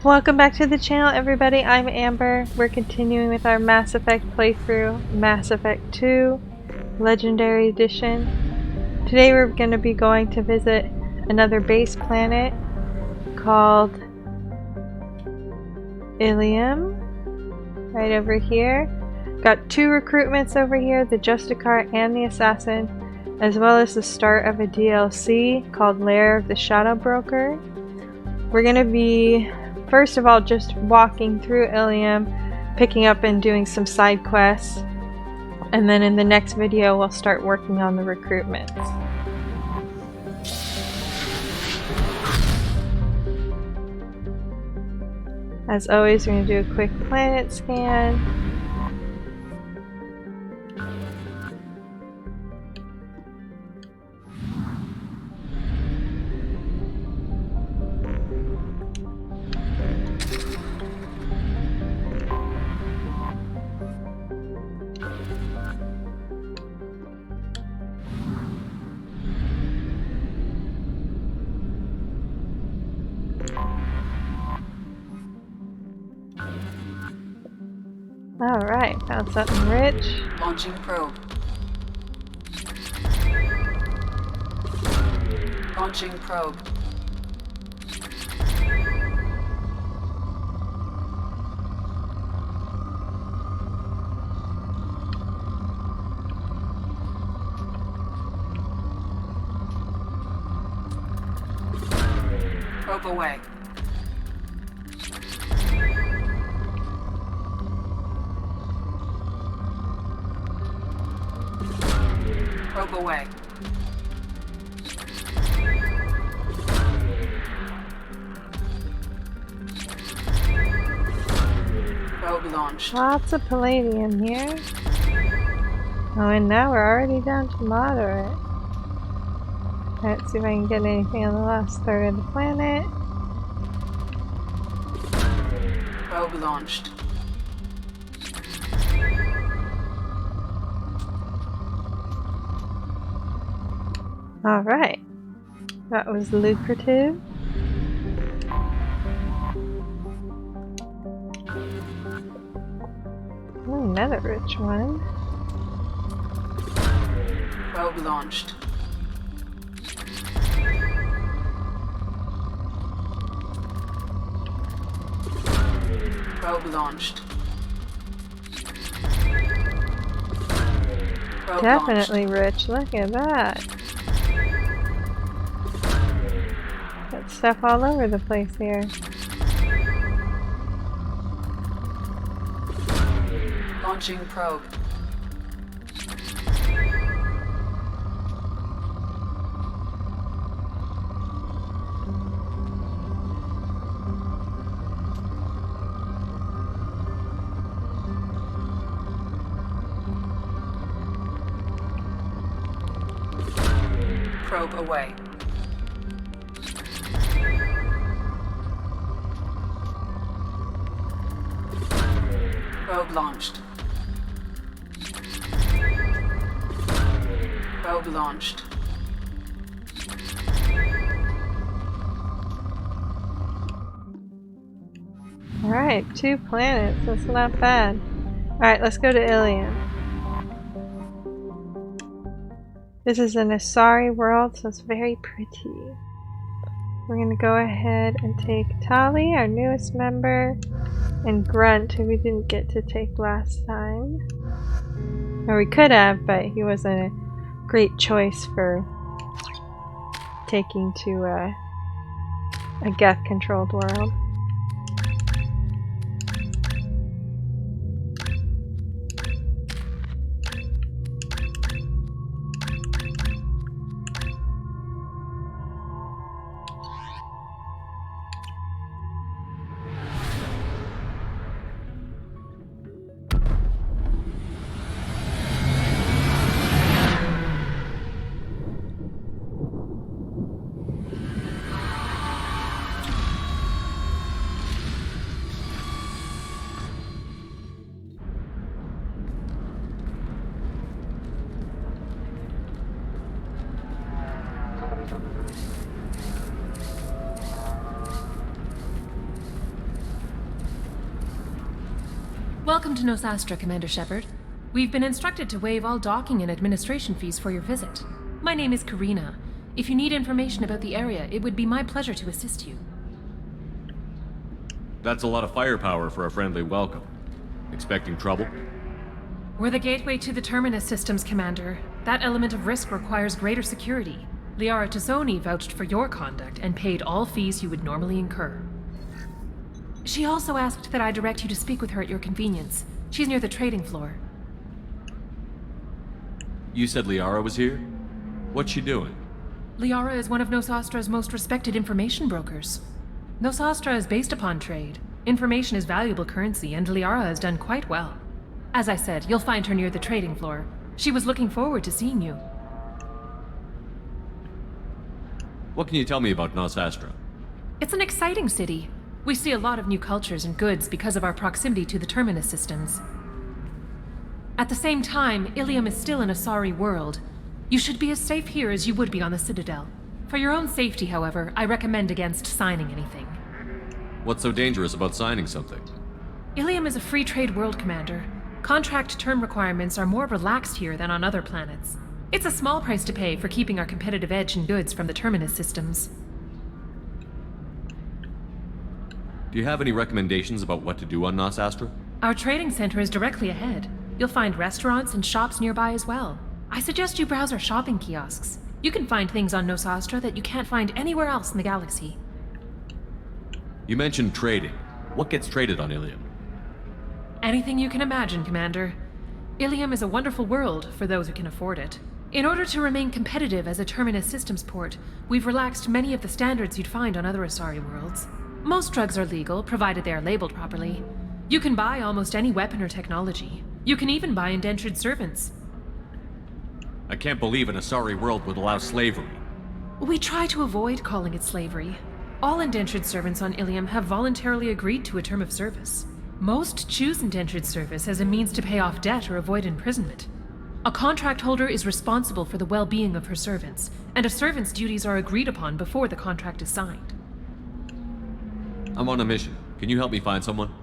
Welcome back to the channel, everybody. I'm Amber. We're continuing with our Mass Effect playthrough, Mass Effect 2, Legendary Edition. Today we're going to be going to visit another base planet called Illium, right over here. Got two recruitments over here, the Justicar and the Assassin, as well as the start of a DLC called Lair of the Shadow Broker. We're going to be first of all just walking through Illium, picking up and doing some side quests, and then in the next video we'll start working on the recruitments. As always, we're going to do a quick planet scan. Alright, found something rich. Launching probe. Launching probe. Probe away. Probe away. Probe launched. Lots of palladium here. Oh, and now we're already down to moderate. Let's see if I can get anything on the last third of the planet. Probe launched. Alright. That was lucrative. Ooh, another rich one. Probe launched. Probe launched. Probe Definitely launched. rich. Look at that. Got stuff all over the place here. Launching probe. Probe away. Probe launched. Probe launched. Alright, 2 planets. That's not bad. Alright, let's go to Illium. This is an Asari world, so it's very pretty. We're gonna go ahead and take Tali, our newest member, and Grunt, who we didn't get to take last time. Or we could have, but he wasn't a great choice for taking to a Geth-controlled world. Welcome to Nosastra, Commander Shepard. We've been instructed to waive all docking and administration fees for your visit. My name is Karina. If you need information about the area, it would be my pleasure to assist you. That's a lot of firepower for a friendly welcome. Expecting trouble? We're the gateway to the Terminus systems, Commander. That element of risk requires greater security. Liara Tassoni vouched for your conduct and paid all fees you would normally incur. She also asked that I direct you to speak with her at your convenience. She's near the trading floor. You said Liara was here? What's she doing? Liara is one of Nosastra's most respected information brokers. Nosastra is based upon trade. Information is valuable currency, and Liara has done quite well. As I said, you'll find her near the trading floor. She was looking forward to seeing you. What can you tell me about Nosastra? It's an exciting city. We see a lot of new cultures and goods because of our proximity to the Terminus systems. At the same time, Illium is still an Asari world. You should be as safe here as you would be on the Citadel. For your own safety, however, I recommend against signing anything. What's so dangerous about signing something? Illium is a free trade world, Commander. Contract term requirements are more relaxed here than on other planets. It's a small price to pay for keeping our competitive edge in goods from the Terminus systems. Do you have any recommendations about what to do on Nosastra? Our trading center is directly ahead. You'll find restaurants and shops nearby as well. I suggest you browse our shopping kiosks. You can find things on Nosastra that you can't find anywhere else in the galaxy. You mentioned trading. What gets traded on Illium? Anything you can imagine, Commander. Illium is a wonderful world for those who can afford it. In order to remain competitive as a Terminus systems port, we've relaxed many of the standards you'd find on other Asari worlds. Most drugs are legal, provided they are labeled properly. You can buy almost any weapon or technology. You can even buy indentured servants. I can't believe an Asari world would allow slavery. We try to avoid calling it slavery. All indentured servants on Illium have voluntarily agreed to a term of service. Most choose indentured service as a means to pay off debt or avoid imprisonment. A contract holder is responsible for the well-being of her servants, and a servant's duties are agreed upon before the contract is signed. I'm on a mission. Can you help me find someone?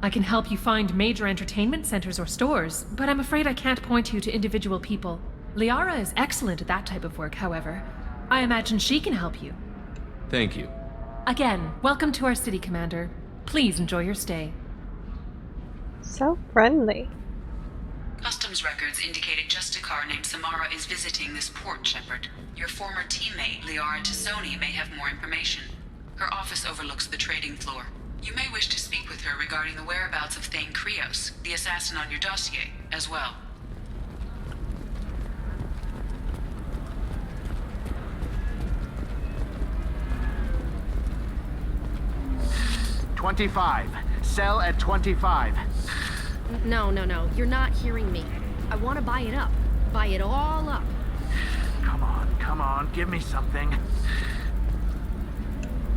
I can help you find major entertainment centers or stores, but I'm afraid I can't point you to individual people. Liara is excellent at that type of work, however. I imagine she can help you. Thank you. Again, welcome to our city, Commander. Please enjoy your stay. So friendly. Customs records indicate a Justicar named Samara is visiting this port, Shepard. Your former teammate, Liara Tassoni, may have more information. Her office overlooks the trading floor. You may wish to speak with her regarding the whereabouts of Thane Krios, the assassin on your dossier, as well. $25. Sell at $25. No. You're not hearing me. I want to buy it up. Buy it all up. Come on. Give me something.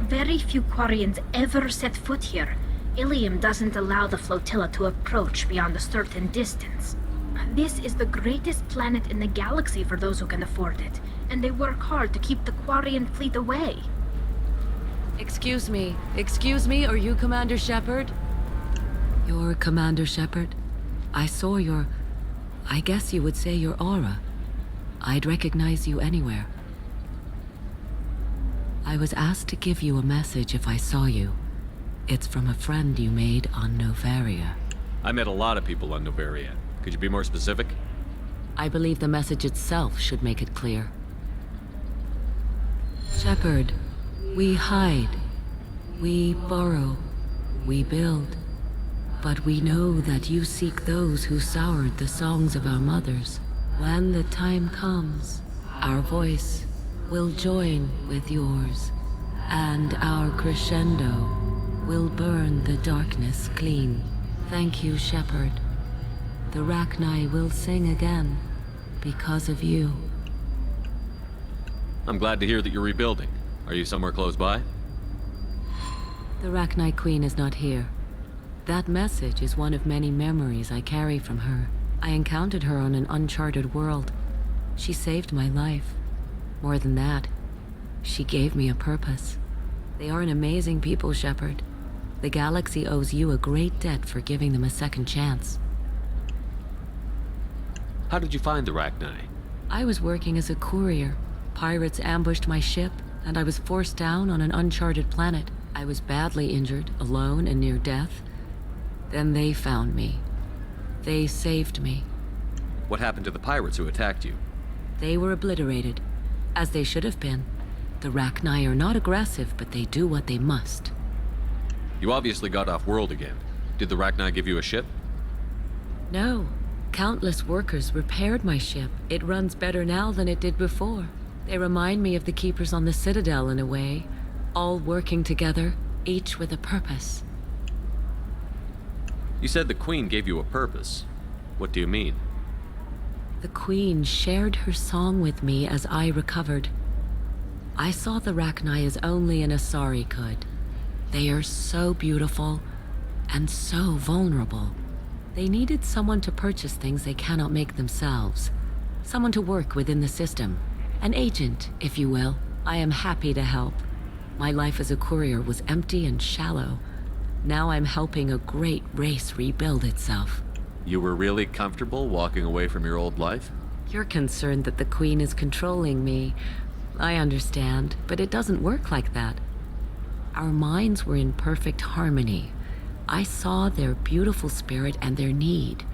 Very few Quarians ever set foot here. Illium doesn't allow the flotilla to approach beyond a certain distance. This is the greatest planet in the galaxy for those who can afford it, and they work hard to keep the Quarian fleet away. Excuse me, are you Commander Shepard? You're Commander Shepard? I saw I guess you would say your aura. I'd recognize you anywhere. I was asked to give you a message if I saw you. It's from a friend you made on Novaria. I met a lot of people on Novaria. Could you be more specific? I believe the message itself should make it clear. Shepard, we hide, we borrow, we build. But we know that you seek those who soured the songs of our mothers. When the time comes, our voice will join with yours, and our crescendo will burn the darkness clean. Thank you, Shepard. The Rachni will sing again because of you. I'm glad to hear that you're rebuilding. Are you somewhere close by? The Rachni Queen is not here. That message is one of many memories I carry from her. I encountered her on an uncharted world. She saved my life. More than that, she gave me a purpose. They are an amazing people, Shepard. The galaxy owes you a great debt for giving them a second chance. How did you find the Rachni? I was working as a courier. Pirates ambushed my ship, and I was forced down on an uncharted planet. I was badly injured, alone and near death. Then they found me. They saved me. What happened to the pirates who attacked you? They were obliterated, as they should have been. The Rachni are not aggressive, but they do what they must. You obviously got off world again. Did the Rachni give you a ship? No. Countless workers repaired my ship. It runs better now than it did before. They remind me of the Keepers on the Citadel in a way. All working together, each with a purpose. You said the Queen gave you a purpose. What do you mean? The Queen shared her song with me as I recovered. I saw the Rachni as only an Asari could. They are so beautiful and so vulnerable. They needed someone to purchase things they cannot make themselves. Someone to work within the system. An agent, if you will. I am happy to help. My life as a courier was empty and shallow. Now I'm helping a great race rebuild itself. You were really comfortable walking away from your old life? You're concerned that the Queen is controlling me. I understand, but it doesn't work like that. Our minds were in perfect harmony. I saw their beautiful spirit and their need.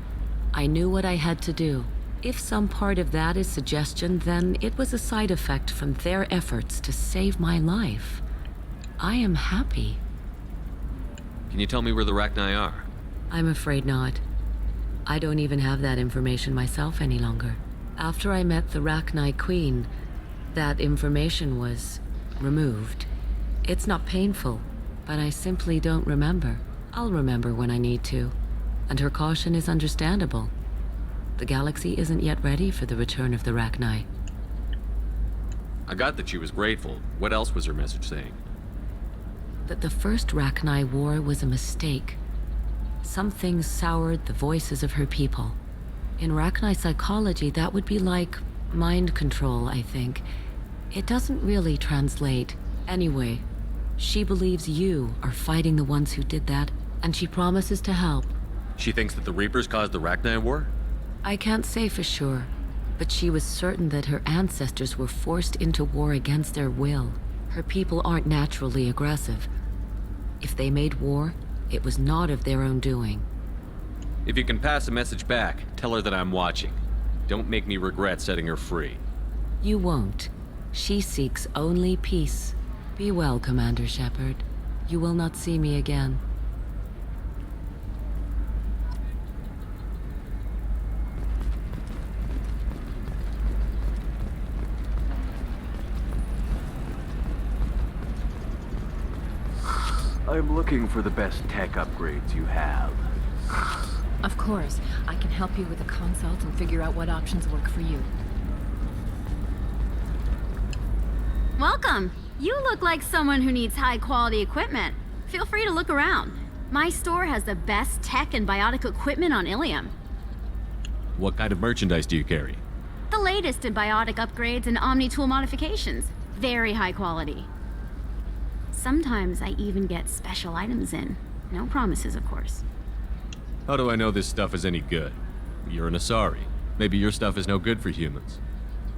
I knew what I had to do. If some part of that is suggestion, then it was a side effect from their efforts to save my life. I am happy. Can you tell me where the Rachni are? I'm afraid not. I don't even have that information myself any longer. After I met the Rachni Queen, that information was removed. It's not painful, but I simply don't remember. I'll remember when I need to, and her caution is understandable. The galaxy isn't yet ready for the return of the Rachni. I got that she was grateful. What else was her message saying? That the first Rachni war was a mistake. Something soured the voices of her people. In Rachni psychology, that would be like mind control, I think. It doesn't really translate. Anyway, she believes you are fighting the ones who did that, and she promises to help. She thinks that the Reapers caused the Rachni war? I can't say for sure, but she was certain that her ancestors were forced into war against their will. Her people aren't naturally aggressive. If they made war, it was not of their own doing. If you can pass a message back, tell her that I'm watching. Don't make me regret setting her free. You won't. She seeks only peace. Be well, Commander Shepard. You will not see me again. I'm looking for the best tech upgrades you have. Of course. I can help you with a consult and figure out what options work for you. Welcome. You look like someone who needs high-quality equipment. Feel free to look around. My store has the best tech and biotic equipment on Illium. What kind of merchandise do you carry? The latest in biotic upgrades and omni-tool modifications. Very high quality. Sometimes I even get special items in. No promises, of course. How do I know this stuff is any good? You're an Asari. Maybe your stuff is no good for humans.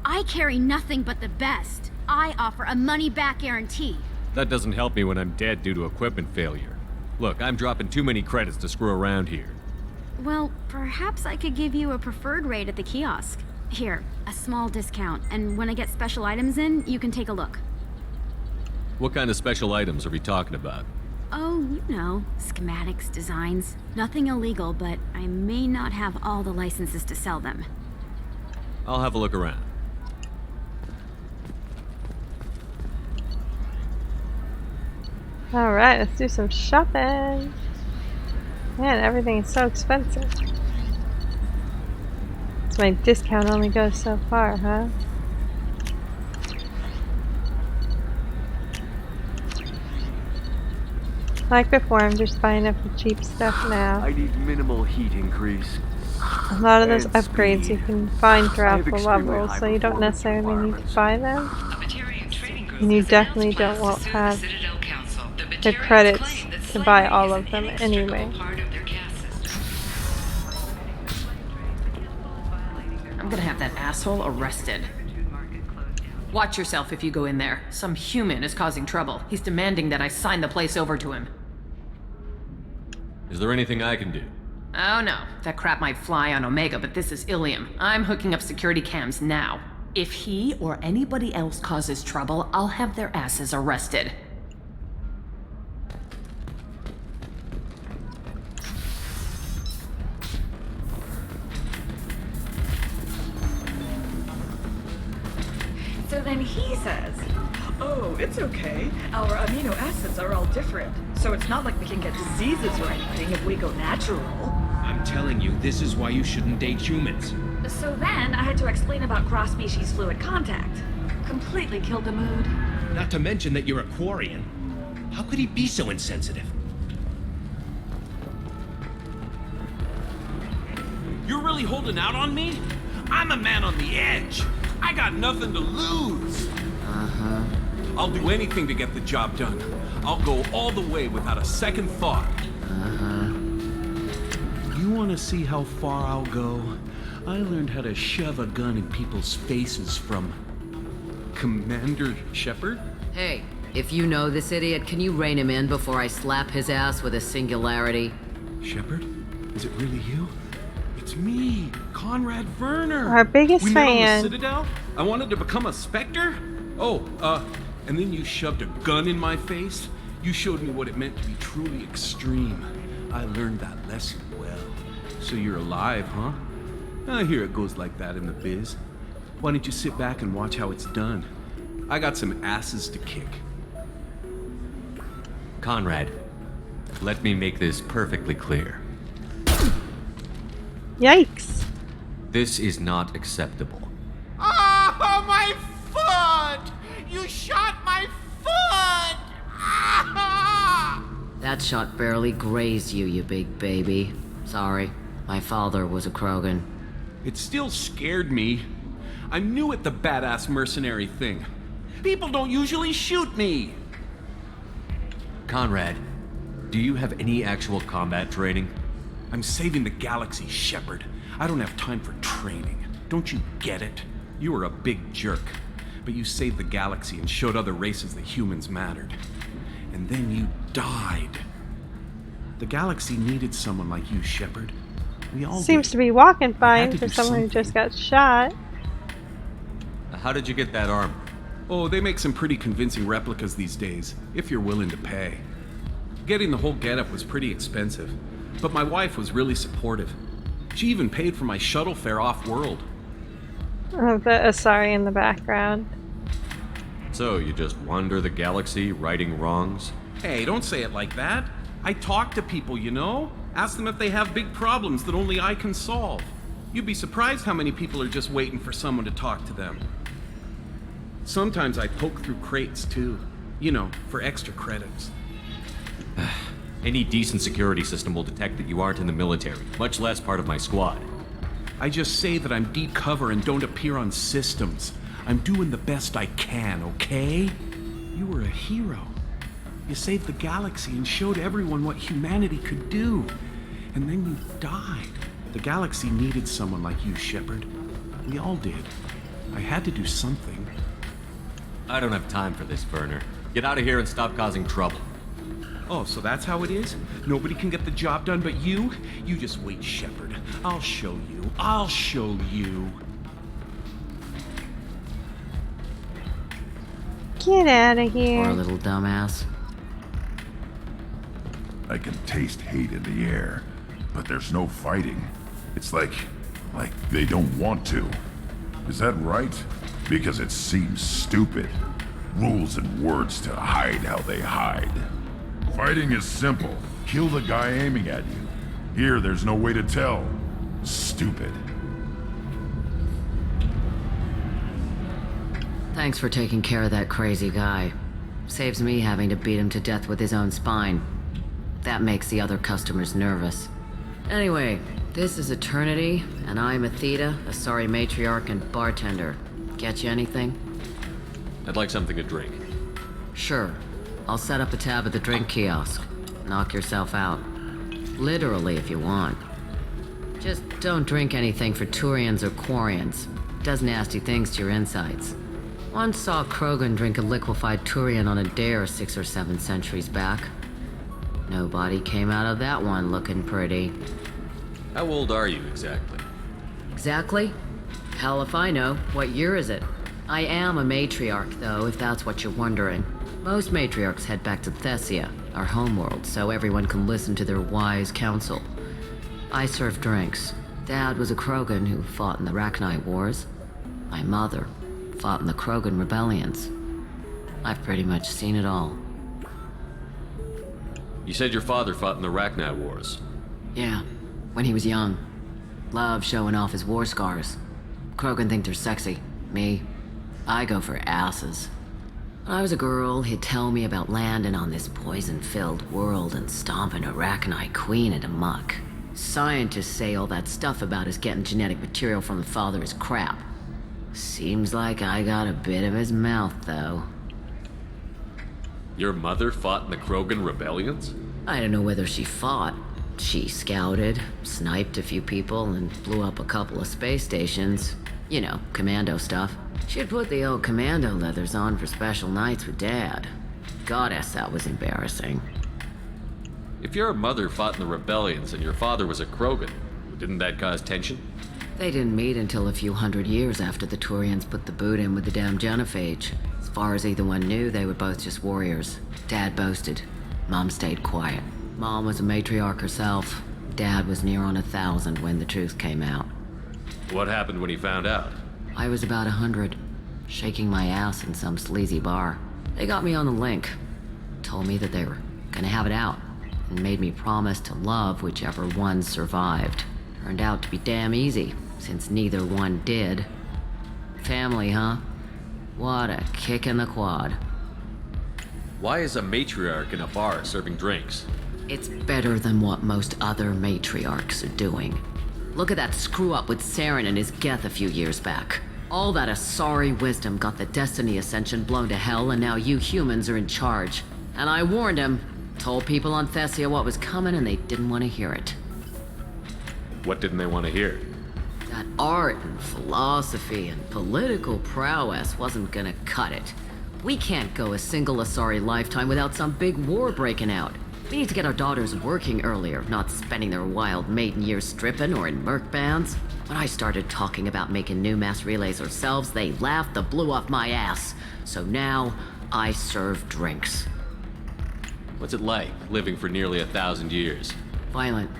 I carry nothing but the best. I offer a money-back guarantee. That doesn't help me when I'm dead due to equipment failure. Look, I'm dropping too many credits to screw around here. Well, perhaps I could give you a preferred rate at the kiosk. Here, a small discount, and when I get special items in, you can take a look. What kind of special items are we talking about? Oh, you know, schematics, designs. Nothing illegal, but I may not have all the licenses to sell them. I'll have a look around. Alright, let's do some shopping. Man, everything is so expensive. So my discount only goes so far, huh? Like before, I'm just buying up the cheap stuff now. I need minimal heat increase. A lot of those And upgrades speed. you can find throughout I have the extremely levels, high so you don't performance necessarily need to buy them. A Batarian trading group And you has definitely announced plans don't to want sue have the Citadel Council. the Batarians credits claim that to buy all of them anyway. I'm gonna have that asshole arrested. Watch yourself if you go in there. Some human is causing trouble. He's demanding that I sign the place over to him. Is there anything I can do? Oh no, that crap might fly on Omega, but this is Illium. I'm hooking up security cams now. If he or anybody else causes trouble, I'll have their asses arrested. So then he says, oh, it's okay. Our amino acids are all different. So it's not like we can get diseases or anything if we go natural. I'm telling you, this is why you shouldn't date humans. So then I had to explain about cross-species fluid contact. Completely killed the mood. Not to mention that you're a Quarian. How could he be so insensitive? You're really holding out on me? I'm a man on the edge. I got nothing to lose. Uh-huh. I'll do anything to get the job done. I'll go all the way without a second thought. Uh-huh. You want to see how far I'll go? I learned how to shove a gun in people's faces from Commander Shepard. Hey, if you know this idiot, can you rein him in before I slap his ass with a singularity? Shepard? Is it really you? It's me, Conrad Werner. Our biggest we met on fan. the Citadel? I wanted to become a Spectre? Oh, and then you shoved a gun in my face? You showed me what it meant to be truly extreme. I learned that lesson well. So you're alive, huh? I hear it goes like that in the biz. Why don't you sit back and watch how it's done? I got some asses to kick. Conrad, let me make this perfectly clear. Yikes. This is not acceptable. Oh, my foot! You shot my foot! Ah! That shot barely grazed you, you big baby. Sorry, my father was a Krogan. It still scared me. I'm new at the badass mercenary thing. People don't usually shoot me. Conrad, do you have any actual combat training? I'm saving the galaxy, Shepard. I don't have time for training. Don't you get it? You were a big jerk, but you saved the galaxy and showed other races that humans mattered. And then you died. The galaxy needed someone like you, Shepard. We all Seems did. to be walking We fine had to for do someone who something. just got shot. How did you get that armor? Oh, they make some pretty convincing replicas these days, if you're willing to pay. Getting the whole getup was pretty expensive, but my wife was really supportive. She even paid for my shuttle fare off-world. Oh, the Asari in the background. So, you just wander the galaxy, righting wrongs? Hey, don't say it like that. I talk to people, you know? Ask them if they have big problems that only I can solve. You'd be surprised how many people are just waiting for someone to talk to them. Sometimes I poke through crates, too. You know, for extra credits. Any decent security system will detect that you aren't in the military, much less part of my squad. I just say that I'm deep cover and don't appear on systems. I'm doing the best I can, okay? You were a hero. You saved the galaxy and showed everyone what humanity could do. And then you died. The galaxy needed someone like you, Shepard. We all did. I had to do something. I don't have time for this, Werner. Get out of here and stop causing trouble. Oh, so that's how it is? Nobody can get the job done but you? You just wait, Shepard. I'll show you. I'll show you. Get out of here. Poor little dumbass. I can taste hate in the air, but there's no fighting. It's like they don't want to. Is that right? Because it seems stupid. Rules and words to hide how they hide. Fighting is simple. Kill the guy aiming at you. Here, there's no way to tell. Stupid. Thanks for taking care of that crazy guy. Saves me having to beat him to death with his own spine. That makes the other customers nervous. Anyway, this is Eternity, and I'm Athena, a sorry matriarch and bartender. Get you anything? I'd like something to drink. Sure. I'll set up a tab at the drink kiosk. knock yourself out. Literally, if you want. Just don't drink anything for Turians or Quarians. Does nasty things to your insides. Once saw Krogan drink a liquefied Turian on a dare 6 or 7 centuries back. Nobody came out of that one looking pretty. How old are you exactly? Exactly? Hell if I know. What year is it? I am a matriarch, though, if that's what you're wondering. Most matriarchs head back to Thessia, our homeworld, so everyone can listen to their wise counsel. I serve drinks. Dad was a Krogan who fought in the Rachni Wars. My mother fought in the Krogan rebellions. I've pretty much seen it all. You said your father fought in the Rachni Wars. Yeah, when he was young. Loved showing off his war scars. Krogan think they're sexy. Me, I go for asses. When I was a girl, he'd tell me about landing on this poison-filled world and stomping a Rachni queen into muck. Scientists say all that stuff about us getting genetic material from the father is crap. Seems like I got a bit of his mouth, though. Your mother fought in the Krogan rebellions? I don't know whether she fought. She scouted, sniped a few people, and blew up a couple of space stations. You know, commando stuff. She'd put the old commando leathers on for special nights with Dad. Goddess, that was embarrassing. If your mother fought in the rebellions and your father was a Krogan, didn't that cause tension? They didn't meet until a few hundred years after the Turians put the boot in with the damn genophage. As far as either one knew, they were both just warriors. Dad boasted. Mom stayed quiet. Mom was a matriarch herself. Dad was near on 1,000 when the truth came out. What happened when he found out? I was about 100, shaking my ass in some sleazy bar. They got me on the link. Told me that they were gonna have it out, and made me promise to love whichever one survived. Turned out to be damn easy, since neither one did. Family, huh? What a kick in the quad. Why is a matriarch in a bar serving drinks? It's better than what most other matriarchs are doing. Look at that screw-up with Saren and his Geth a few years back. All that Asari wisdom got the Destiny Ascension blown to hell, and now you humans are in charge. And I warned him. Told people on Thessia what was coming, and they didn't want to hear it. What didn't they want to hear? That art and philosophy and political prowess wasn't gonna cut it. We can't go a single Asari lifetime without some big war breaking out. We need to get our daughters working earlier, not spending their wild maiden years stripping or in merc bands. When I started talking about making new mass relays ourselves, they laughed the blue off my ass. So now, I serve drinks. What's it like, living for nearly 1,000 years? Violent.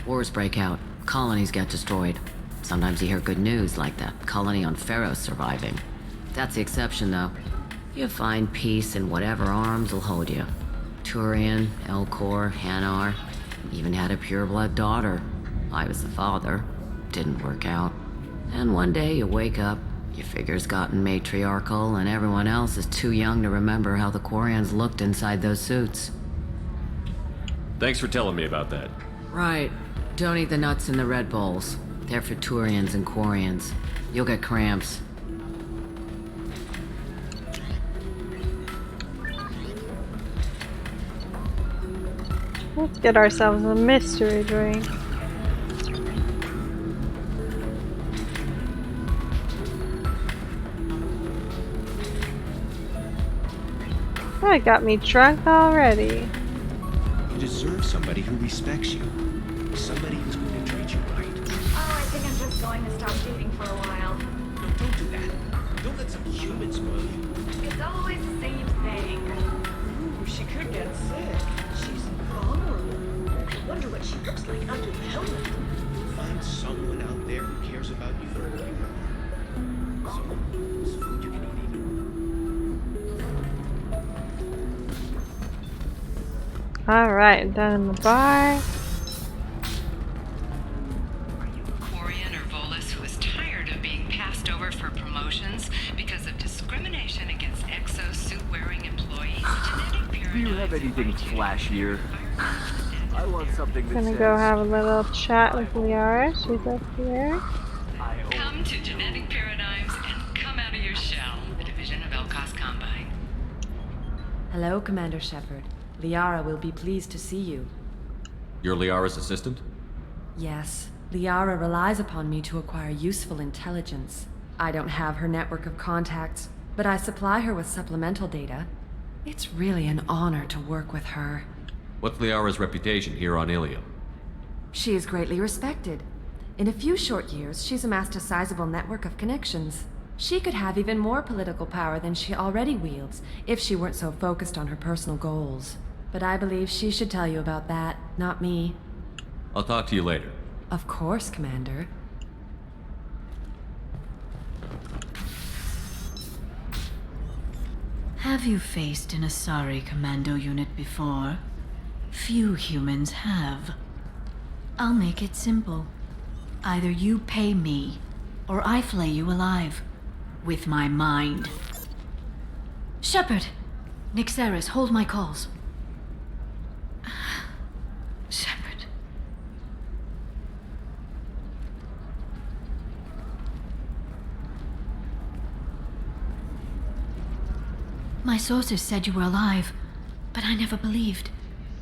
Wars break out. Colonies get destroyed. Sometimes you hear good news, like that colony on Pharaoh surviving. That's the exception, though. You find peace in whatever arms will hold you. Turian, Elcor, Hanar, even had a pureblood daughter. I was the father. Didn't work out. And one day you wake up, your figure's gotten matriarchal, and everyone else is too young to remember how the Quarians looked inside those suits. Thanks for telling me about that. Right. Don't eat the nuts in the Red Bowls. They're for Turians and Quarians. You'll get cramps. Let's get ourselves a mystery drink. That got me drunk already. You deserve somebody who respects you. Somebody who's going to treat you right. Oh, I think I'm just going to stop dating for a while. No, don't do that. Don't let some human spoil you. It's always the same thing. Ooh, she could get sick. She's vulnerable. I wonder what she looks like under the helmet. Find someone out there who cares about you for who you are. Someone whose food you can eat even. Alright, down in the bar. Are you a Quarian or Volus who is tired of being passed over for promotions because of discrimination against exosuit-wearing employees? Do you have anything flashier? I want something that Gonna says... go have a little chat with Liara. She's up here. Come to Genetic Paradigms and come out of your shell. A division of Elcos Combine. Hello, Commander Shepard. Liara will be pleased to see you. You're Liara's assistant? Yes. Liara relies upon me to acquire useful intelligence. I don't have her network of contacts, but I supply her with supplemental data. It's really an honor to work with her. What's Liara's reputation here on Illium? She is greatly respected. In a few short years, she's amassed a sizable network of connections. She could have even more political power than she already wields, if she weren't so focused on her personal goals. But I believe she should tell you about that, not me. I'll talk to you later. Of course, Commander. Have you faced an Asari commando unit before? Few humans have. I'll make it simple. Either you pay me, or I flay you alive. With my mind. Shepard! Nixeris, hold my calls. Shepard. My sources said you were alive, but I never believed.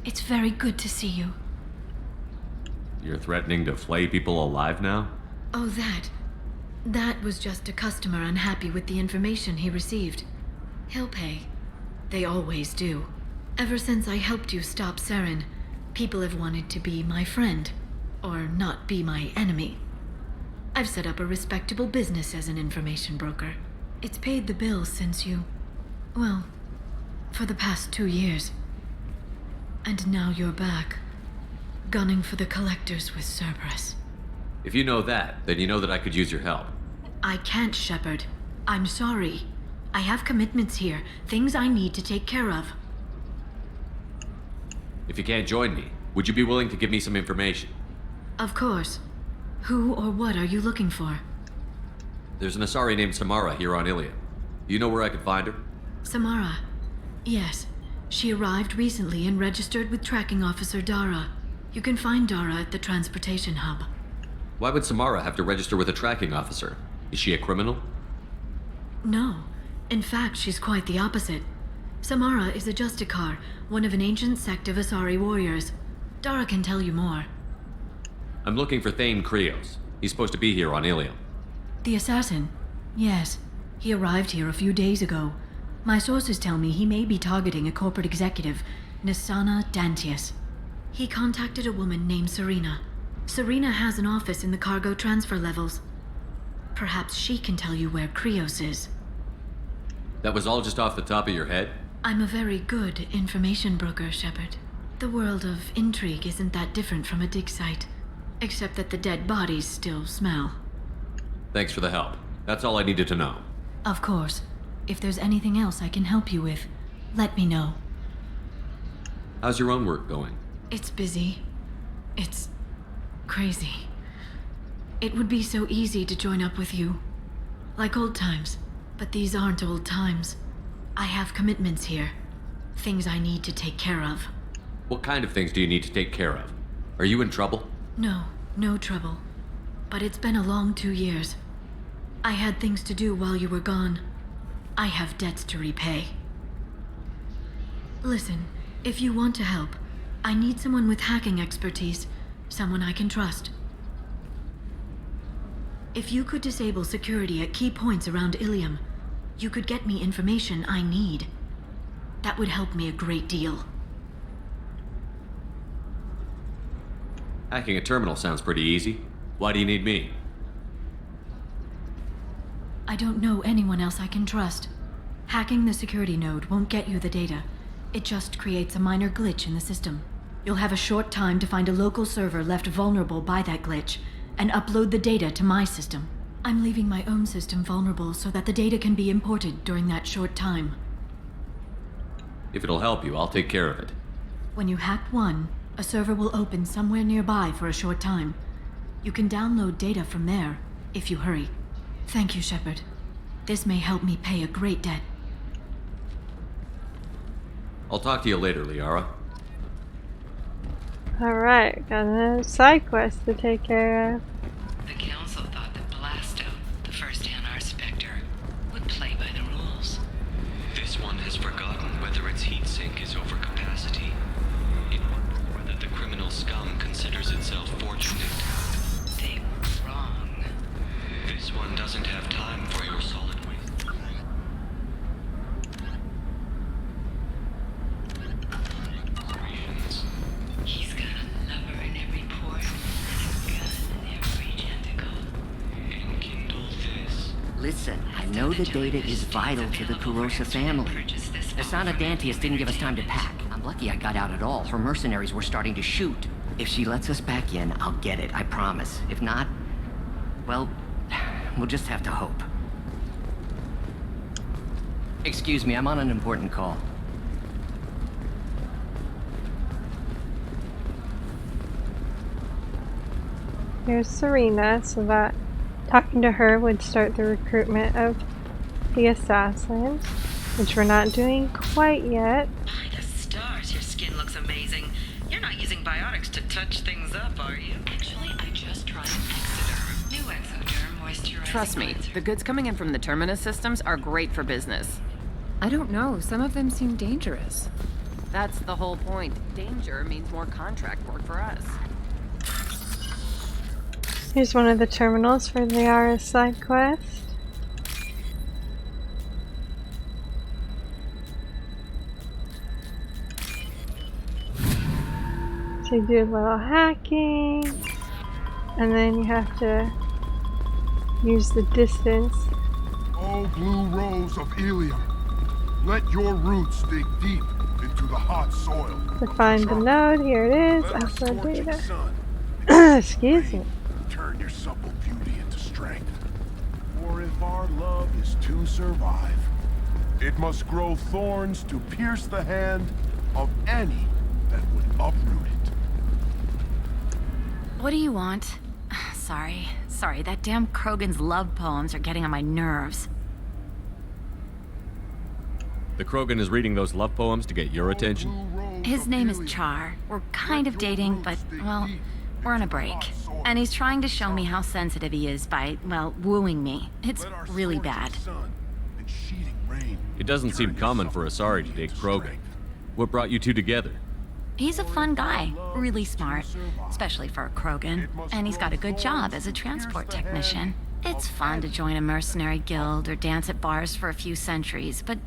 It's very good to see you. You're threatening to flay people alive now? Oh, That was just a customer unhappy with the information he received. He'll pay. They always do. Ever since I helped you stop Saren, people have wanted to be my friend, or not be my enemy. I've set up a respectable business as an information broker. It's paid the bills since you... well, for the past 2 years. And now you're back, gunning for the collectors with Cerberus. If you know that, then you know that I could use your help. I can't, Shepard. I'm sorry. I have commitments here, things I need to take care of. If you can't join me, would you be willing to give me some information? Of course. Who or what are you looking for? There's an Asari named Samara here on Illium. Do you know where I could find her? Samara. Yes. She arrived recently and registered with Tracking Officer Dara. You can find Dara at the transportation hub. Why would Samara have to register with a tracking officer? Is she a criminal? No. In fact, she's quite the opposite. Samara is a Justicar, one of an ancient sect of Asari warriors. Dara can tell you more. I'm looking for Thane Krios. He's supposed to be here on Illium. The assassin? Yes. He arrived here a few days ago. My sources tell me he may be targeting a corporate executive, Nisana Dantius. He contacted a woman named Serena. Serena has an office in the cargo transfer levels. Perhaps she can tell you where Krios is. That was all just off the top of your head? I'm a very good information broker, Shepard. The world of intrigue isn't that different from a dig site, except that the dead bodies still smell. Thanks for the help. That's all I needed to know. Of course. If there's anything else I can help you with, let me know. How's your own work going? It's busy. It's crazy. It would be so easy to join up with you. Like old times. But these aren't old times. I have commitments here. Things I need to take care of. What kind of things do you need to take care of? Are you in trouble? No, no trouble. But it's been a long 2 years. I had things to do while you were gone. I have debts to repay. Listen, if you want to help, I need someone with hacking expertise. Someone I can trust. If you could disable security at key points around Illium, you could get me information I need. That would help me a great deal. Hacking a terminal sounds pretty easy. Why do you need me? I don't know anyone else I can trust. Hacking the security node won't get you the data. It just creates a minor glitch in the system. You'll have a short time to find a local server left vulnerable by that glitch, and upload the data to my system. I'm leaving my own system vulnerable so that the data can be imported during that short time. If it'll help you, I'll take care of it. When you hack one, a server will open somewhere nearby for a short time. You can download data from there, if you hurry. Thank you, Shepard. This may help me pay a great debt. I'll talk to you later, Liara. Alright, got a side quest to take care of. The Council thought that Blasto, the first Hanar Spectre, would play by the rules. This one has forgotten whether its heat sink is over capacity know the data is vital to the Kurosa family. Asana Dantius didn't give us time to pack. I'm lucky I got out at all. Her mercenaries were starting to shoot. If she lets us back in, I'll get it, I promise. If not, well, we'll just have to hope. Excuse me, I'm on an important call. Here's Serena, so that talking to her would start the recruitment of the assassins, which we're not doing quite yet. By the stars, your skin looks amazing. You're not using biotics to touch things up, are you? Actually, I just tried Exoderm. New Exoderm moisturizing. Trust me, the goods coming in from the Terminus systems are great for business. I don't know, some of them seem dangerous. That's the whole point. Danger means more contract work for us. Here's one of the terminals for Liara's side quest. So you do a little hacking, and then you have to use the distance. Oh, blue rose of Illium, let your roots dig deep into the hot soil. To find the node, here it is, upload data. Excuse me. Turn your supple beauty into strength. For if our love is to survive, it must grow thorns to pierce the hand of any that would uproot it. What do you want? Sorry, that damn Krogan's love poems are getting on my nerves. The Krogan is reading those love poems to get your attention? His name is Char. We're kind of dating, but, well, we're on a break. And he's trying to show me how sensitive he is by, well, wooing me. It's really bad. It doesn't seem common for Asari to date Krogan. What brought you two together? He's a fun guy, really smart, especially for a Krogan. And he's got a good job as a transport technician. It's fun to join a mercenary guild or dance at bars for a few centuries, but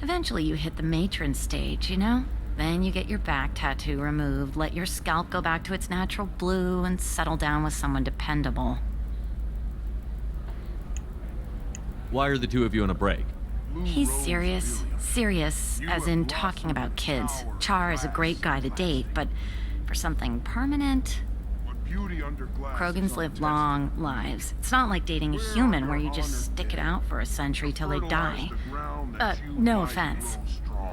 eventually you hit the matron stage, you know? Then you get your back tattoo removed, let your scalp go back to its natural blue, and settle down with someone dependable. Why are the two of you on a break? He's serious. Serious, as in talking about kids. Char is a great guy to date, but for something permanent... Krogans live long lives. It's not like dating a human where you just stick it out for a century till they die. No offense.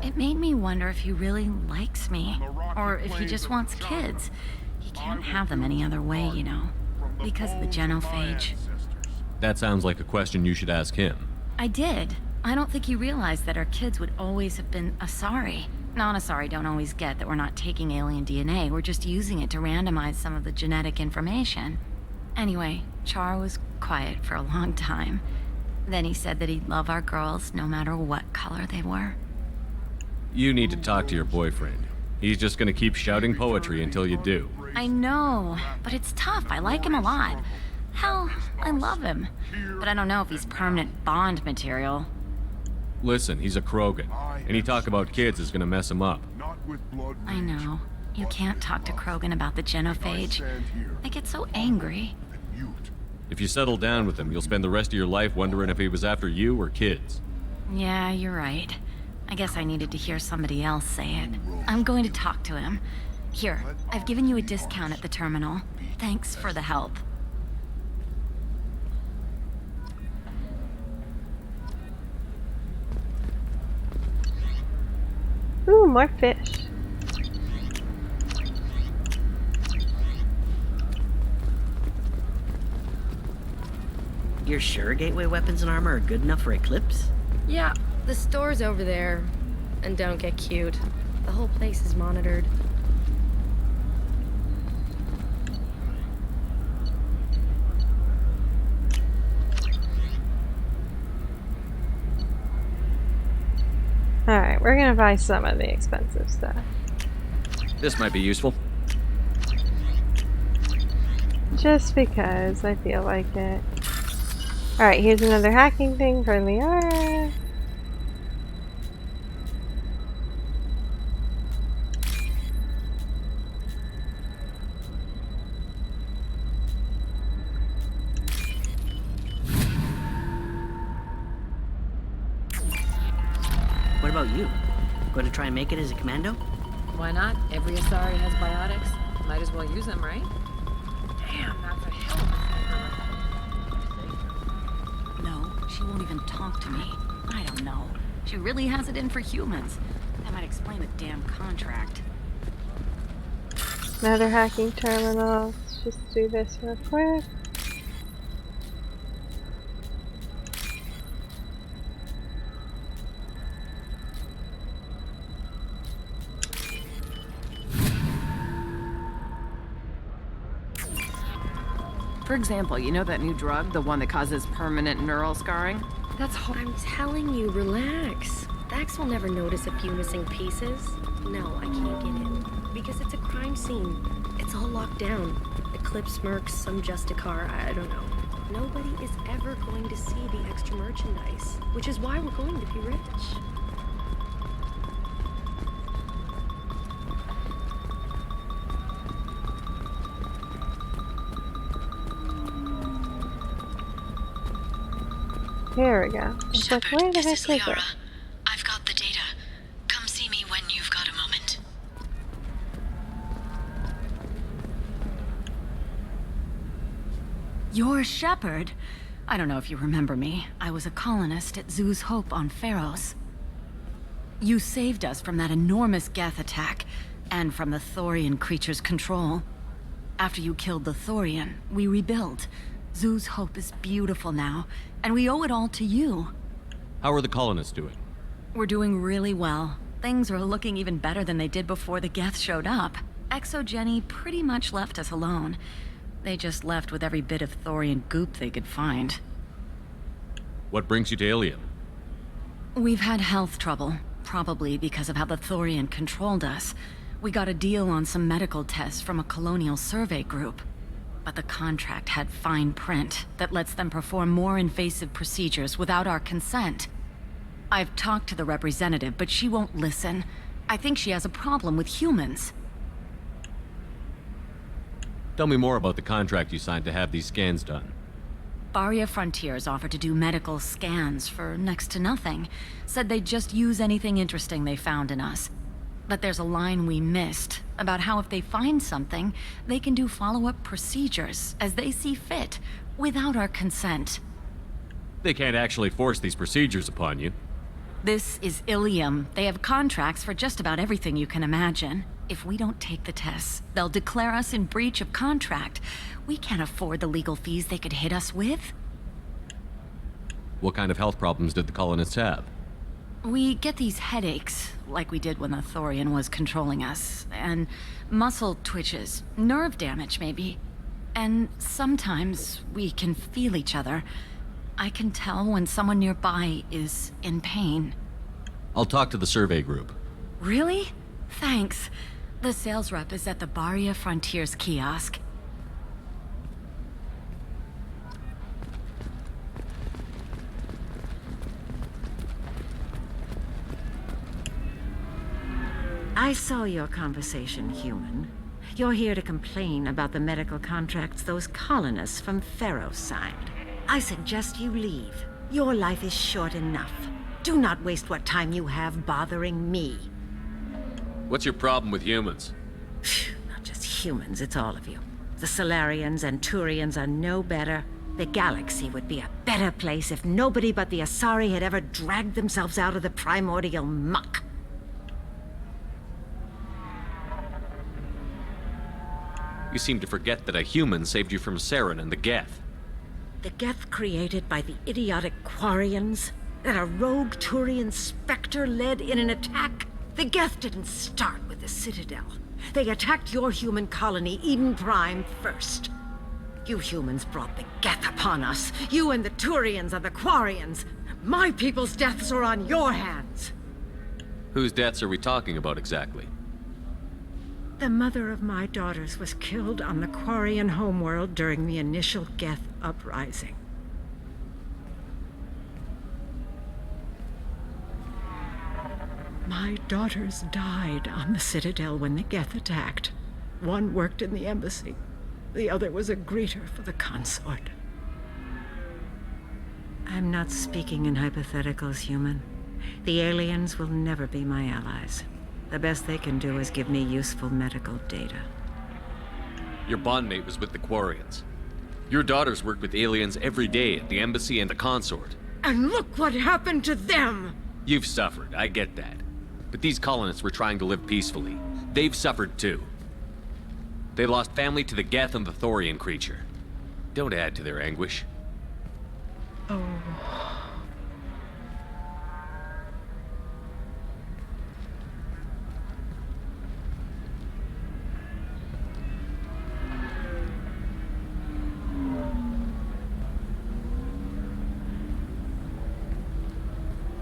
It made me wonder if he really likes me, or if he just wants kids. He can't have them any other way, you know, because of the genophage. That sounds like a question you should ask him. I did. I don't think he realized that our kids would always have been Asari. Non-Asari don't always get that we're not taking alien DNA, we're just using it to randomize some of the genetic information. Anyway, Char was quiet for a long time. Then he said that he'd love our girls no matter what color they were. You need to talk to your boyfriend. He's just gonna keep shouting poetry until you do. I know, but it's tough. I like him a lot. Hell, I love him. But I don't know if he's permanent Bond material. Listen, he's a Krogan. Any talk about kids is gonna mess him up. I know. You can't talk to Krogan about the genophage. I get so angry. If you settle down with him, you'll spend the rest of your life wondering if he was after you or kids. Yeah, you're right. I guess I needed to hear somebody else say it. I'm going to talk to him. Here, I've given you a discount at the terminal. Thanks for the help. Ooh, more fish. You're sure gateway weapons and armor are good enough for Eclipse? Yeah, the store's over there. And don't get cute. The whole place is monitored. Alright, we're gonna buy some of the expensive stuff. This might be useful. Just because I feel like it. Alright, here's another hacking thing for Liara. about you? Going to try and make it as a commando? Why not? Every Asari has biotics. Might as well use them, right? Damn, that's a hell of a sniper. No, she won't even talk to me. I don't know. She really has it in for humans. That might explain the damn contract. Another hacking terminal. Let's just do this real quick. For example, you know that new drug, the one that causes permanent neural scarring? That's hard. I'm telling you, relax. Dax will never notice a few missing pieces. No, I can't get in. Because it's a crime scene. It's all locked down. Eclipse mercs, some Justicar, I don't know. Nobody is ever going to see the extra merchandise, which is why we're going to be rich. Here we go. It's like, where the heck is it? I've got the data. Come see me when you've got a moment. You're Shepard? I don't know if you remember me. I was a colonist at Zeus Hope on Pharos. You saved us from that enormous Geth attack, and from the Thorian creature's control. After you killed the Thorian, we rebuilt. Zeus Hope is beautiful now, and we owe it all to you. How are the colonists doing? We're doing really well. Things are looking even better than they did before the Geth showed up. Exogeny pretty much left us alone. They just left with every bit of Thorian goop they could find. What brings you to Illium? We've had health trouble, probably because of how the Thorian controlled us. We got a deal on some medical tests from a colonial survey group. But the contract had fine print that lets them perform more invasive procedures without our consent. I've talked to the representative, but she won't listen. I think she has a problem with humans. Tell me more about the contract you signed to have these scans done. Baria Frontiers offered to do medical scans for next to nothing. Said they'd just use anything interesting they found in us. But there's a line we missed about how if they find something, they can do follow-up procedures as they see fit, without our consent. They can't actually force these procedures upon you. This is Illium. They have contracts for just about everything you can imagine. If we don't take the tests, they'll declare us in breach of contract. We can't afford the legal fees they could hit us with. What kind of health problems did the colonists have? We get these headaches, like we did when the Thorian was controlling us, and muscle twitches, nerve damage maybe. And sometimes we can feel each other. I can tell when someone nearby is in pain. I'll talk to the survey group. Really? Thanks. The sales rep is at the Baria Frontiers kiosk. I saw your conversation, human. You're here to complain about the medical contracts those colonists from Pharos signed. I suggest you leave. Your life is short enough. Do not waste what time you have bothering me. What's your problem with humans? Not just humans, it's all of you. The Solarians and Turians are no better. The galaxy would be a better place if nobody but the Asari had ever dragged themselves out of the primordial muck. You seem to forget that a human saved you from Saren and the Geth. The Geth created by the idiotic Quarians? That a rogue Turian Spectre led in an attack? The Geth didn't start with the Citadel. They attacked your human colony, Eden Prime, first. You humans brought the Geth upon us. You and the Turians and the Quarians. My people's deaths are on your hands. Whose deaths are we talking about exactly? The mother of my daughters was killed on the Quarian homeworld during the initial Geth uprising. My daughters died on the Citadel when the Geth attacked. One worked in the embassy. The other was a greeter for the consort. I'm not speaking in hypotheticals, human. The aliens will never be my allies. The best they can do is give me useful medical data. Your bondmate was with the Quarians. Your daughters work with aliens every day at the embassy and the consort. And look what happened to them! You've suffered, I get that. But these colonists were trying to live peacefully. They've suffered too. They lost family to the Geth and the Thorian creature. Don't add to their anguish. Oh.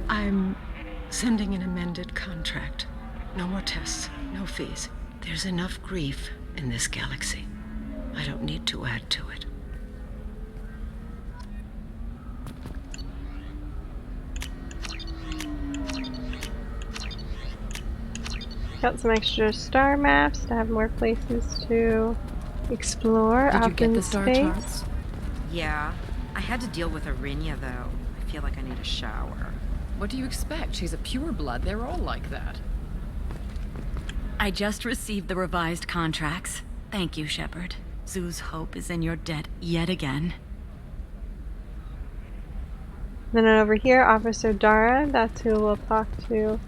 I'm sending an amended contract. No more tests, no fees. There's enough grief in this galaxy. I don't need to add to it. Got some extra star maps to have more places to explore Did you up get in the star space. charts? Yeah. I had to deal with Arinya, though. I feel like I need a shower. What do you expect? She's a pureblood. They're all like that. I just received the revised contracts. Thank you, Shepard. Zoo's hope is in your debt yet again. Then over here, Officer Dara, that's who we'll talk to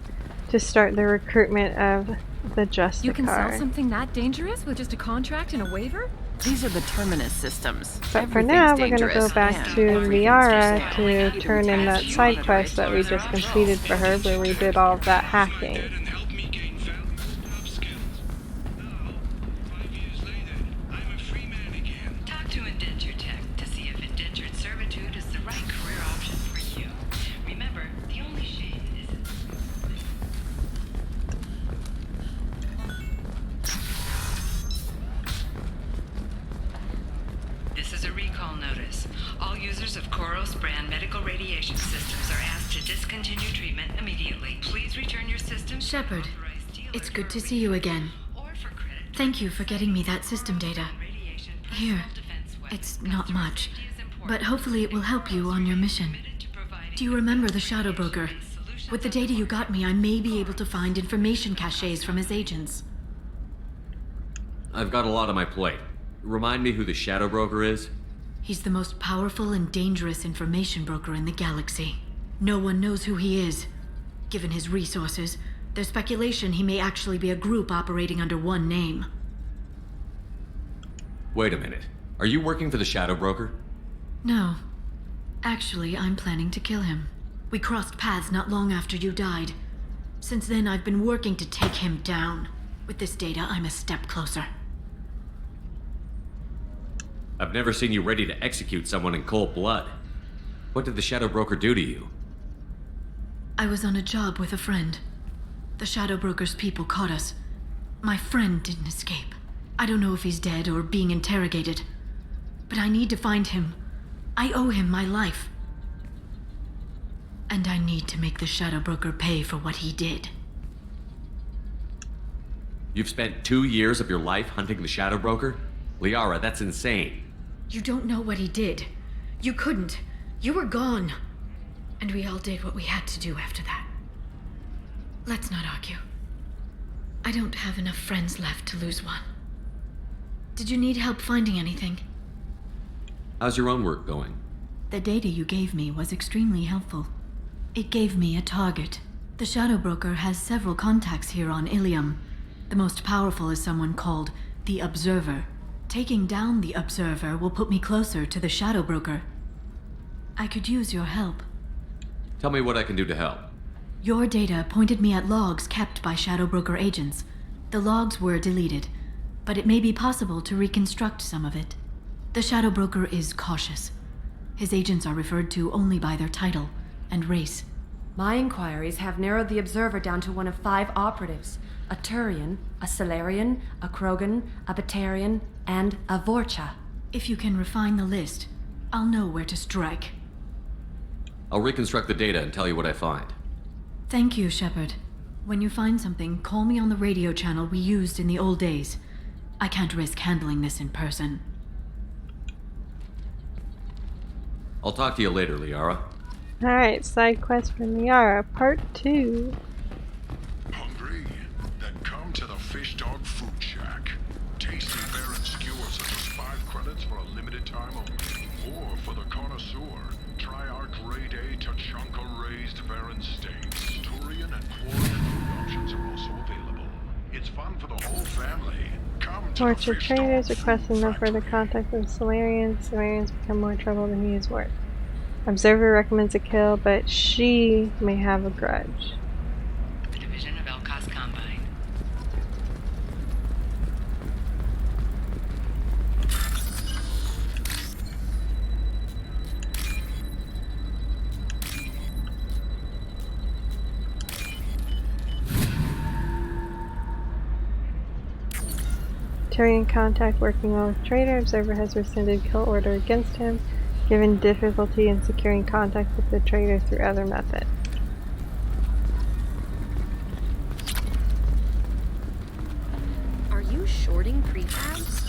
start the recruitment of the Justicar. You can sell something that dangerous with just a contract and a waiver? These are the Terminus systems. But for now, we're going to go back to Liara to turn in that side quest that we just completed for her, where we did all of that hacking. Talk to Indentured Tech to see if indentured servitude is the right career option for you. Remember, the only shame is... This is a recall notice. All users of Koros brand medical radiation systems are asked to discontinue treatment immediately. Please return your system. Shepard, it's good to see you again. Thank you for getting me that system data. Here, it's not much, but hopefully it will help you on your mission. Do you remember the Shadow Broker? With the data you got me, I may be able to find information caches from his agents. I've got a lot on my plate. Remind me who the Shadow Broker is? He's the most powerful and dangerous information broker in the galaxy. No one knows who he is. Given his resources, there's speculation he may actually be a group operating under one name. Wait a minute. Are you working for the Shadow Broker? No. Actually, I'm planning to kill him. We crossed paths not long after you died. Since then, I've been working to take him down. With this data, I'm a step closer. I've never seen you ready to execute someone in cold blood. What did the Shadow Broker do to you? I was on a job with a friend. The Shadow Broker's people caught us. My friend didn't escape. I don't know if he's dead or being interrogated. But I need to find him. I owe him my life. And I need to make the Shadow Broker pay for what he did. You've spent 2 years of your life hunting the Shadow Broker? Liara, that's insane. You don't know what he did. You couldn't. You were gone. And we all did what we had to do after that. Let's not argue. I don't have enough friends left to lose one. Did you need help finding anything? How's your own work going? The data you gave me was extremely helpful. It gave me a target. The Shadow Broker has several contacts here on Illium. The most powerful is someone called the Observer. Taking down the Observer will put me closer to the Shadow Broker. I could use your help. Tell me what I can do to help. Your data pointed me at logs kept by Shadow Broker agents. The logs were deleted, but it may be possible to reconstruct some of it. The Shadow Broker is cautious. His agents are referred to only by their title and race. My inquiries have narrowed the Observer down to one of 5 operatives. A Turian, a Solarian, a Krogan, a Batarian, and a Vorcha. If you can refine the list, I'll know where to strike. I'll reconstruct the data and tell you what I find. Thank you, Shepard. When you find something, call me on the radio channel we used in the old days. I can't risk handling this in person. I'll talk to you later, Liara. Alright, side quest for Liara, part 2. Hungry? Then come to the Fish Dog Food Shack. Tasty Baron skewers are just 5 credits for a limited time only. Or for the connoisseur, try our grade A Tachanka raised Baron steaks. Turian and Quarian food options are also available. It's fun for the whole family. Come to Torture the Fish traders Dog requesting no further contact with Solarians. Solarians become more trouble than he is worth. Observer recommends a kill, but she may have a grudge. The division of Elkos Combine. Turian contact working well with trader. Observer has rescinded kill order against him, given difficulty in securing contact with the trader through other methods. Are you shorting prefabs?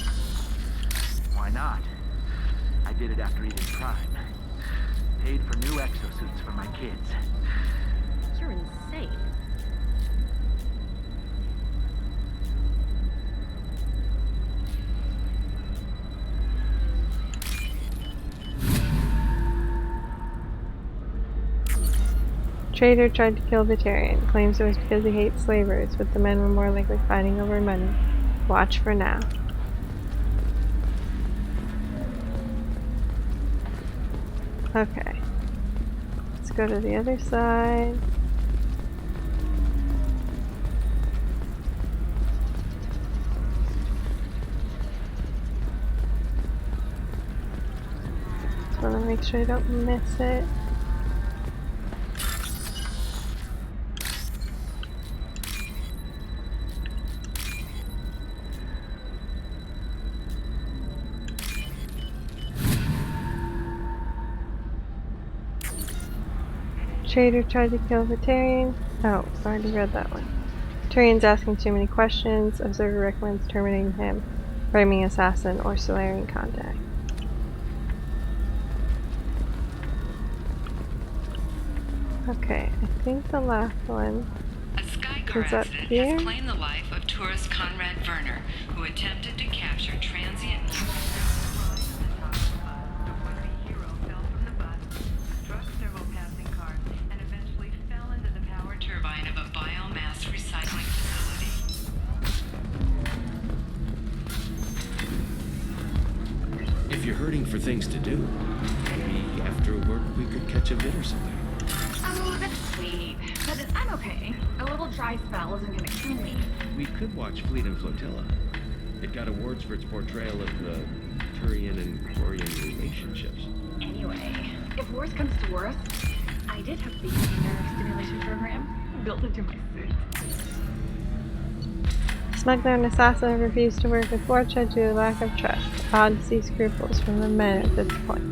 Why not? I did it after eating Prime. Paid for new exosuits for my kids. You're insane. Trader tried to kill the Turian. Claims it was because he hates slavers, but the men were more likely fighting over money. Watch for now. Okay. Let's go to the other side. Just want to make sure I don't miss it. Trader tried to kill the Turian. Oh, I already read that one. Turian's asking too many questions. Observer recommends terminating him, framing assassin, or Solarian contact. Okay, I think the last one is up here. Has claimed the life of tourist Conrad Werner, who attempted to capture transient turbine of a biomass recycling facility. If you're hurting for things to do, maybe after work we could catch a vid or something. Oh, that's sweet. But I'm okay. A little dry spell isn't gonna kill me. We could watch Fleet and Flotilla. It got awards for its portrayal of the Turian and Quarian relationships. Anyway, if worse comes to worse, I did have the nerve stimulation program built into my suit. Smuggler and assassin refused to work with Bloodshed due to lack of trust. Odd to see scruples from the men at this point.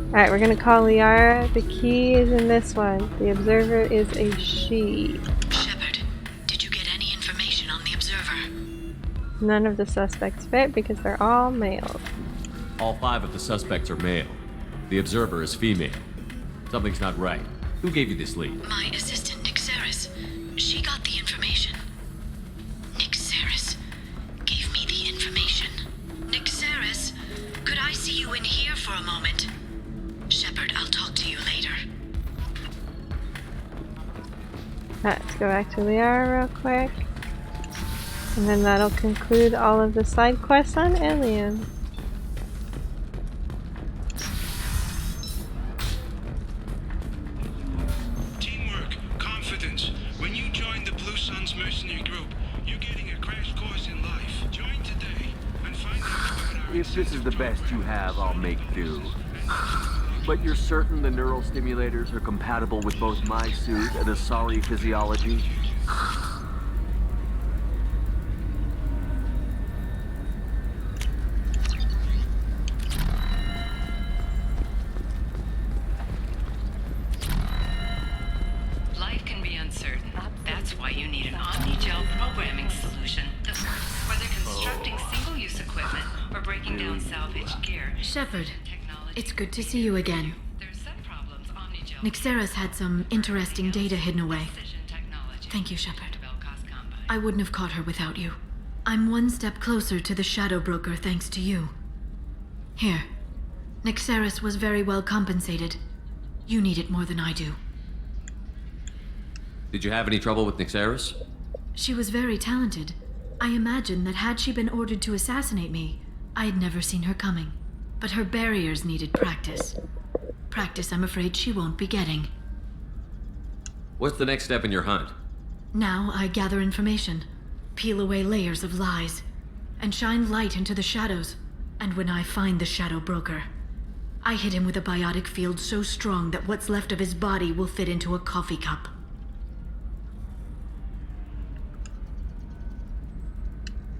Alright, we're gonna call Liara. The key is in this one. The observer is a she. Shepard, did you get any information on the observer? None of the suspects fit because they're all males. All 5 of the suspects are male. The observer is female. Something's not right. Who gave you this lead? My assistant, Nick Saris. She got the information. Nick Saris gave me the information. Nick Saris, could I see you in here for a moment? Shepard, I'll talk to you later. Let's go back to Liara real quick. And then that'll conclude all of the side quests on Illium. Teamwork, confidence. When you join the Blue Suns mercenary group, you're getting a crash course in life. Join today and find out about our... If this is the best you have, I'll make do. But you're certain the neural stimulators are compatible with both my suit and Asari physiology? Life can be uncertain. That's why you need an omni-gel programming solution that works whether constructing single-use equipment or breaking down salvaged gear. Shepard, it's good to see you again. There's some problems omni-gel Nixeris had some interesting data hidden away. Thank you, Shepard. I wouldn't have caught her without you. I'm one step closer to the Shadow Broker thanks to you. Here. Nixeris was very well compensated. You need it more than I do. Did you have any trouble with Nixeris? She was very talented. I imagine that had she been ordered to assassinate me, I had never seen her coming. But her barriers needed practice. Practice I'm afraid she won't be getting. What's the next step in your hunt? Now I gather information, peel away layers of lies, and shine light into the shadows. And when I find the Shadow Broker, I hit him with a biotic field so strong that what's left of his body will fit into a coffee cup.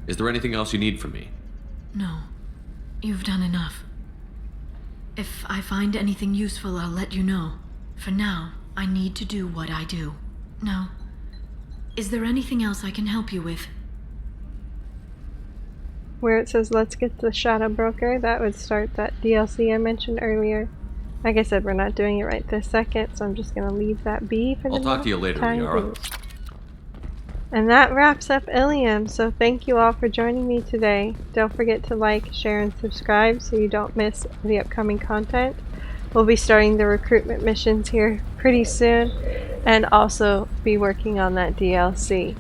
Is there anything else you need from me? No. You've done enough. If I find anything useful, I'll let you know. For now, I need to do what I do. Now, is there anything else I can help you with? Where it says let's get the Shadow Broker, that would start that DLC I mentioned earlier. Like I said, we're not doing it right this second, so I'm just going to leave that be for the I'll talk to you later, time Liara. being. And that wraps up Illium, so thank you all for joining me today. Don't forget to like, share, and subscribe so you don't miss the upcoming content. We'll be starting the recruitment missions here pretty soon, and also be working on that DLC.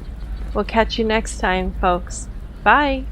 We'll catch you next time, folks. Bye!